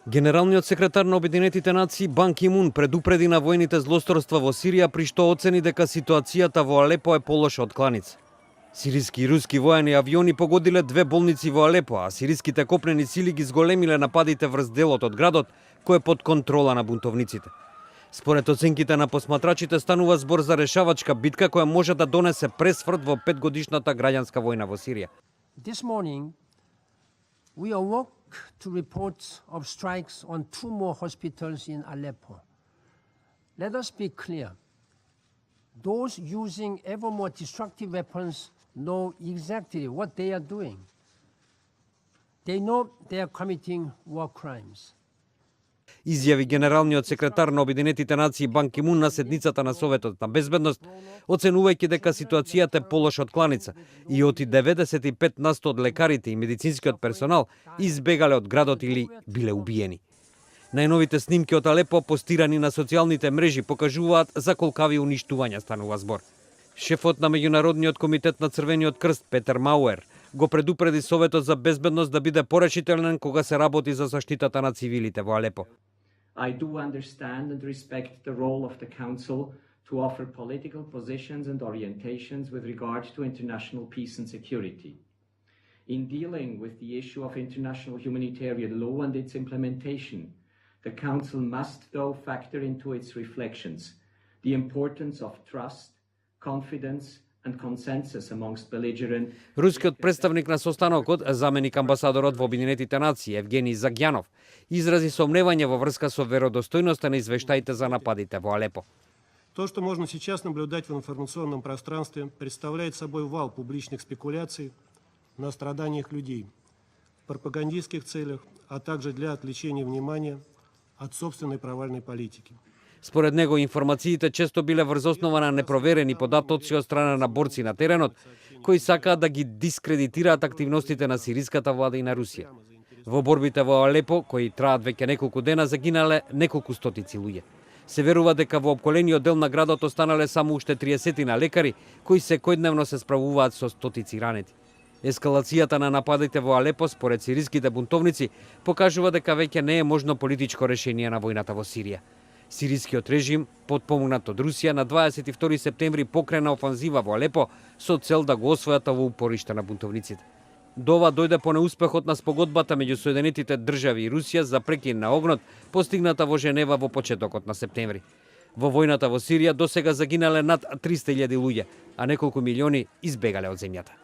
Генералниот секретар на Обединетите нации Бан Ки Мун предупреди на војните злосторства во Сирија, при што оцени дека ситуацијата во Алепо е полоша од кланица. Сириски и руски воени авиони погодиле 2 болници во Алепо, а сириските копнени сили ги зголемиле нападите врз делот од градот, кој е под контрола на бунтовниците. Според оценките на посматрачите станува збор за решавачка битка која може да донесе пресврт во 5-годишната граѓанска војна во Сирија. This morning, we awoke to reports of strikes on 2 more hospitals in Aleppo. Let us be clear. Those using ever more destructive weapons know exactly what they are doing. They know they are committing war crimes. Изјави генералниот секретар на Обединетите нации Бан Ки Мун на седницата на Советот на безбедност, оценувајќи дека ситуацијата е полоша од кланица и оти 95% од лекарите и медицинскиот персонал избегале од градот или биле убиени. Најновите снимки од Алепо постирани на социјалните мрежи покажуваат за колкави уништувања станува збор. Шефот на Меѓународниот комитет на Црвениот крст Петер Мауер го предупреди Советот за безбедност да биде порешителен кога се работи за заштитата на цивилите во Алепо. I do understand and respect the role of the Council to offer political positions and orientations with regard to international peace and security. In dealing with the issue of international humanitarian law and its implementation, the Council must, though, factor into its reflections the importance of trust, confidence and consensus amongst belligerent. Рускиот представник на состанокот, заменик амбасадорот во Обединетите нации Евгений Загјанов, изрази сомневање во врска со веродостојноста на извештаите за нападите во Алепо. То, что можно сейчас наблюдать в информационном пространстве, представляет собой вал публичных спекуляций на страданиях людей в пропагандистских целях, а также для отвлечения внимания от собственной провальной политики. Според него, информациите често биле врз основа на непроверени податоци од страна на борци на теренот, кои сакаат да ги дискредитираат активностите на сириската влада и на Русија. Во борбите во Алепо, кои траат веќе неколку дена, загинале неколку стотици луѓе. Се верува дека во опколениот дел на градот останале само уште 30 на лекари, кои секојдневно се справуваат со стотици ранети. Ескалацијата на нападите во Алепо, според сириските бунтовници, покажува дека веќе не е можно политичко решение на војната во Сирија. Сирискиот режим, потпомогнат од Русија, на 22 септември покрена офанзива во Алепо со цел да го освојат ово упориште на бунтовниците. До ова дојде по неуспехот на спогодбата меѓу Соединетите држави и Русија за прекин на огнот, постигната во Женева во почетокот на септември. Во војната во Сирија досега загинале над 300.000 луѓе, а неколку милиони избегале од земјата.